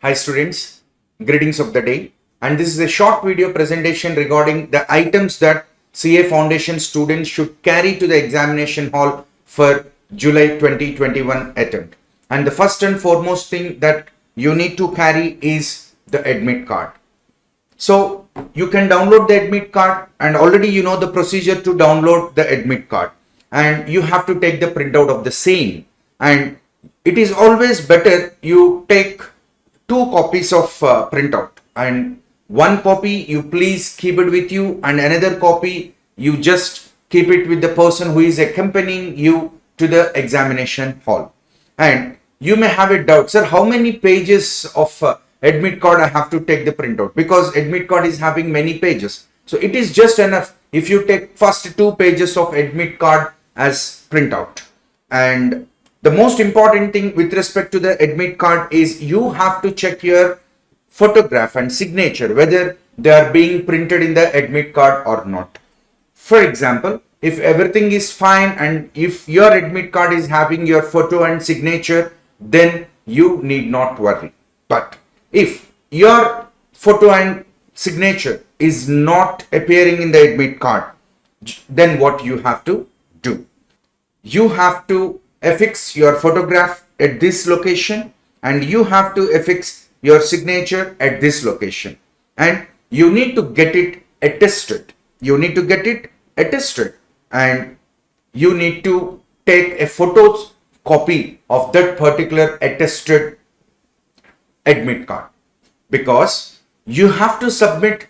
Hi students, greetings of the day, and this is a short video presentation regarding the items that CA Foundation students should carry to the examination hall for July 2021 attempt. And the first and foremost thing that you need to carry is the admit card. So you can download the admit card, and already you know the procedure to download the admit card, and you have to take the printout of the same. And it is always better you take two copies of printout, and one copy you please keep it with you, and another copy you just keep it with the person who is accompanying you to the examination hall. And you may have a doubt, sir, how many pages of admit card I have to take the printout, because admit card is having many pages. So it is just enough if you take first 2 pages of admit card as printout. And the most important thing with respect to the admit card is you have to check your photograph and signature whether they are being printed in the admit card or not. For example, if everything is fine and if your admit card is having your photo and signature, then you need not worry. But if your photo and signature is not appearing in the admit card, then what you have to do? You have to affix your photograph at this location, and you have to affix your signature at this location, and you need to get it attested. You need to get it attested, and you need to take a photocopy of that particular attested admit card, because you have to submit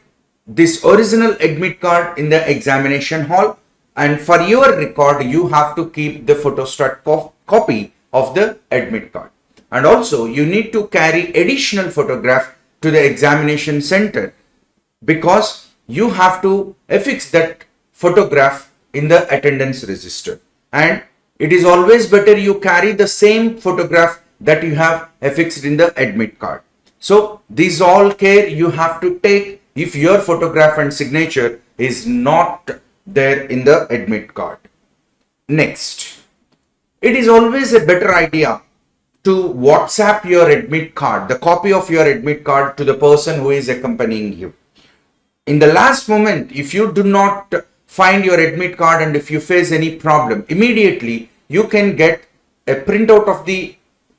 this original admit card in the examination hall, and for your record you have to keep the photostat copy of the admit card. And also you need to carry additional photograph to the examination center, because you have to affix that photograph in the attendance register, and it is always better you carry the same photograph that you have affixed in the admit card. So these all care you have to take if your photograph and signature is not there in the admit card. Next, it is always a better idea to WhatsApp your admit card, the copy of your admit card, to the person who is accompanying you. In the last moment, if you do not find your admit card and if you face any problem, immediately you can get a printout of the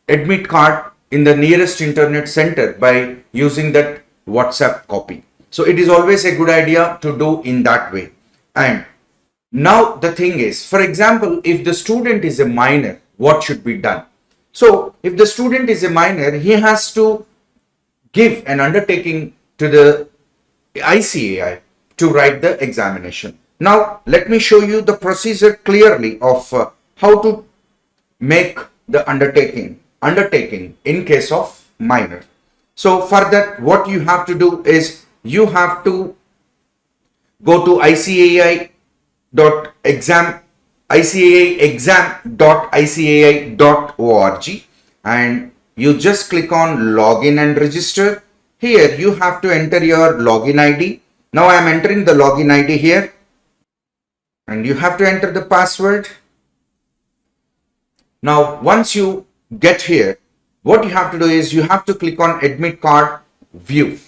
admit card in the nearest internet center by using that WhatsApp copy. So it is always a good idea to do in that way. And now the thing is, for example, if the student is a minor, what should be done? So if the student is a minor, he has to give an undertaking to the ICAI to write the examination. Now let me show you the procedure clearly of how to make the undertaking in case of minor. So for that, what you have to do is you have to go to ICAI.exam.icai.org, and you just click on login and register. Here you have to enter your login ID. Now I am entering the login ID here, and you have to enter the password. Now once you get here, what you have to do is you have to click on admit card view.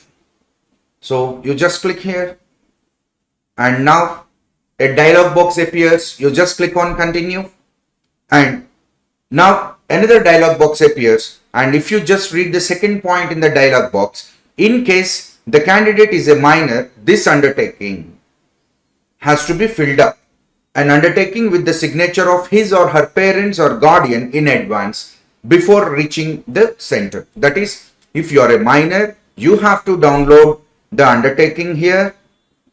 So you just click here, and now a dialog box appears. You just click on continue, and now another dialog box appears. And if you just read the second point in the dialog box, in case the candidate is a minor, this undertaking has to be filled up, an undertaking with the signature of his or her parents or guardian in advance before reaching the center. That is, if you are a minor, you have to download the undertaking here,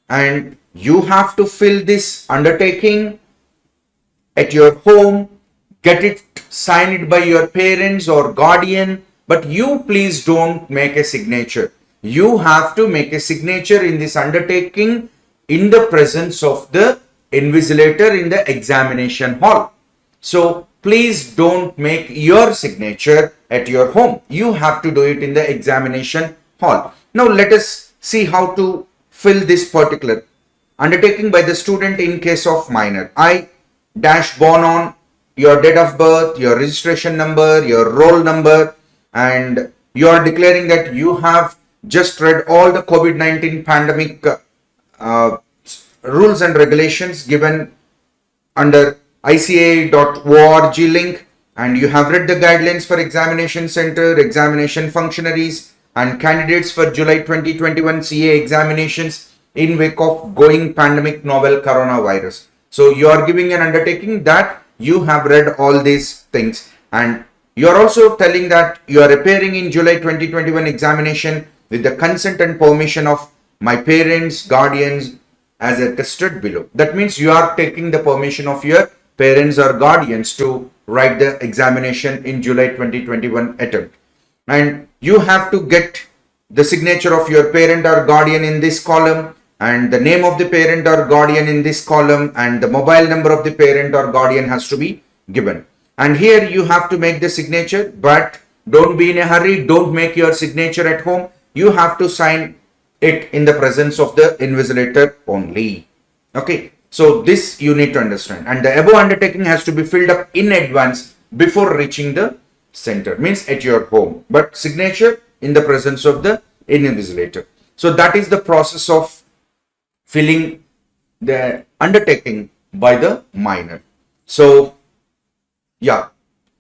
and you have to fill this undertaking at your home, get it signed by your parents or guardian, but you please don't make a signature. You have to make a signature in this undertaking in the presence of the invigilator in the examination hall. So please don't make your signature at your home. You have to do it in the examination hall. Now let us see how to fill this particular undertaking by the student in case of minor. I dash born on, your date of birth, your registration number, your roll number, and you are declaring that you have just read all the COVID-19 pandemic uh, rules and regulations given under ICA.org link, and you have read the guidelines for examination center, examination functionaries, and candidates for July 2021 CA examinations in wake of going pandemic novel coronavirus. So you are giving an undertaking that you have read all these things, and you are also telling that you are appearing in July 2021 examination with the consent and permission of my parents, guardians, as attested below. That means you are taking the permission of your parents or guardians to write the examination in July 2021 attempt. And you have to get the signature of your parent or guardian in this column, and the name of the parent or guardian in this column, and the mobile number of the parent or guardian has to be given. And here you have to make the signature, but don't be in a hurry. Don't make your signature at home. You have to sign it in the presence of the invigilator only. Okay, so this you need to understand, and the above undertaking has to be filled up in advance before reaching the center, means at your home, but signature in the presence of the invigilator. So that is the process of filling the undertaking by the minor. So yeah,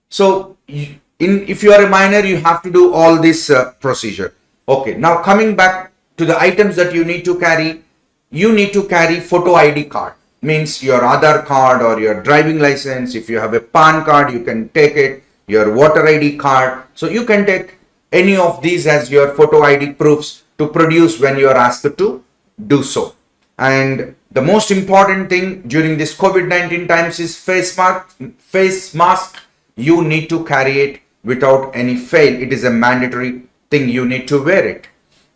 so if you are a minor, you have to do all this procedure. Okay, now coming back to the items that you need to carry, you need to carry photo ID card, means your Aadhaar card or your driving license. If you have a PAN card, you can take it, your voter ID card. So you can take any of these as your photo ID proofs to produce when you are asked to do so. And the most important thing during this COVID-19 times is face mask. You need to carry it without any fail. It is a mandatory thing. You need to wear it.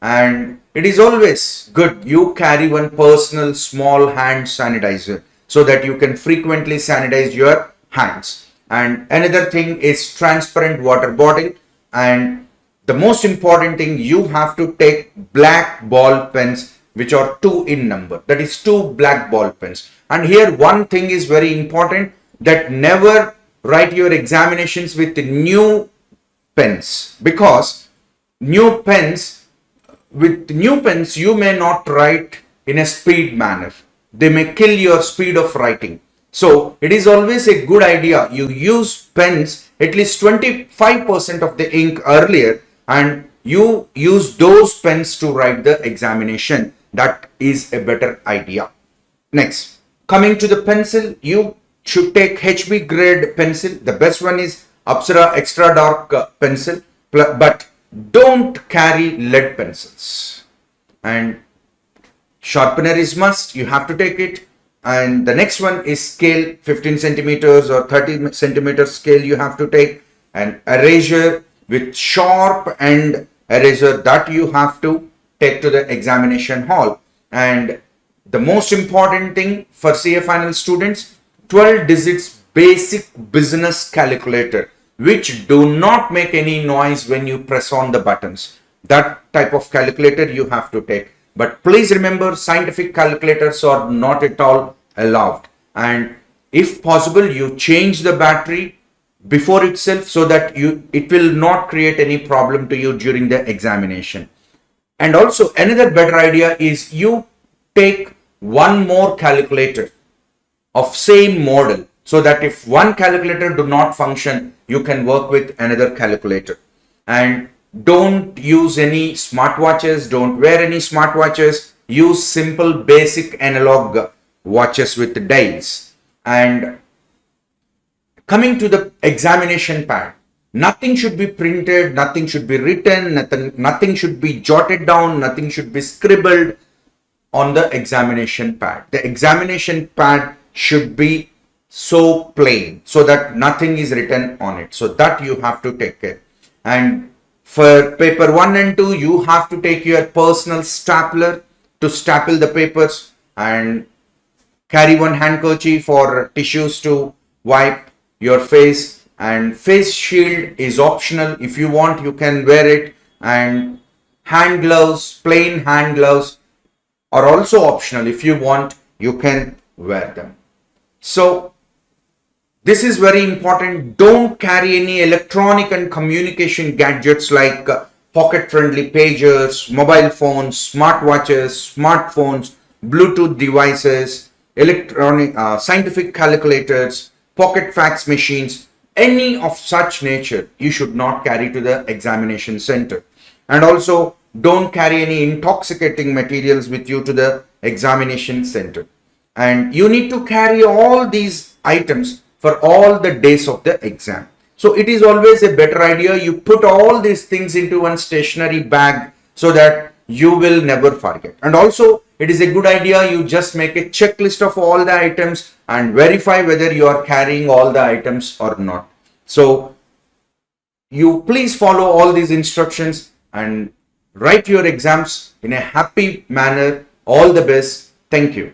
And it is always good you carry one personal small hand sanitizer so that you can frequently sanitize your hands. And another thing is transparent water bottle. And the most important thing, you have to take black ball pens which are 2 in number. That is 2 black ball pens. And here one thing is very important, that never write your examinations with new pens, because with new pens you may not write in a speed manner. They may kill your speed of writing. So it is always a good idea you use pens at least 25% of the ink earlier, and you use those pens to write the examination. That is a better idea. Next, coming to the pencil, you should take HB grade pencil. The best one is Apsara extra dark pencil, but don't carry lead pencils. And sharpener is must, you have to take it. And the next one is scale, 15 centimeters or 30 centimeters scale you have to take. And erasure with sharp end eraser, that you have to take to the examination hall. And the most important thing for CA final students, 12 digits basic business calculator, which do not make any noise when you press on the buttons. That type of calculator you have to take. But please remember, scientific calculators are not at all allowed. And if possible, you change the battery before itself so that it will not create any problem to you during the examination. And also another better idea is you take one more calculator of same model, so that if one calculator do not function, you can work with another calculator. And don't use any smartwatches, don't wear any smartwatches, use simple basic analog watches with dials. And coming to the examination pad, nothing should be printed, nothing should be written, nothing should be jotted down, nothing should be scribbled on the examination pad. The examination pad should be so plain so that nothing is written on it. So that you have to take care. And for paper 1 and 2, you have to take your personal stapler to staple the papers, and carry one handkerchief or tissues to wipe your face. And face shield is optional. If you want, you can wear it. And hand gloves, plain hand gloves are also optional. If you want, you can wear them. So this is very important. Don't carry any electronic and communication gadgets like pocket-friendly pagers, mobile phones, smartwatches, smartphones, Bluetooth devices, electronic, scientific calculators, pocket fax machines, any of such nature you should not carry to the examination center. And also don't carry any intoxicating materials with you to the examination center. And you need to carry all these items for all the days of the exam. So it is always a better idea you put all these things into one stationary bag so that you will never forget. And also it is a good idea you just make a checklist of all the items and verify whether you are carrying all the items or not. So you please follow all these instructions and write your exams in a happy manner. All the best. Thank you.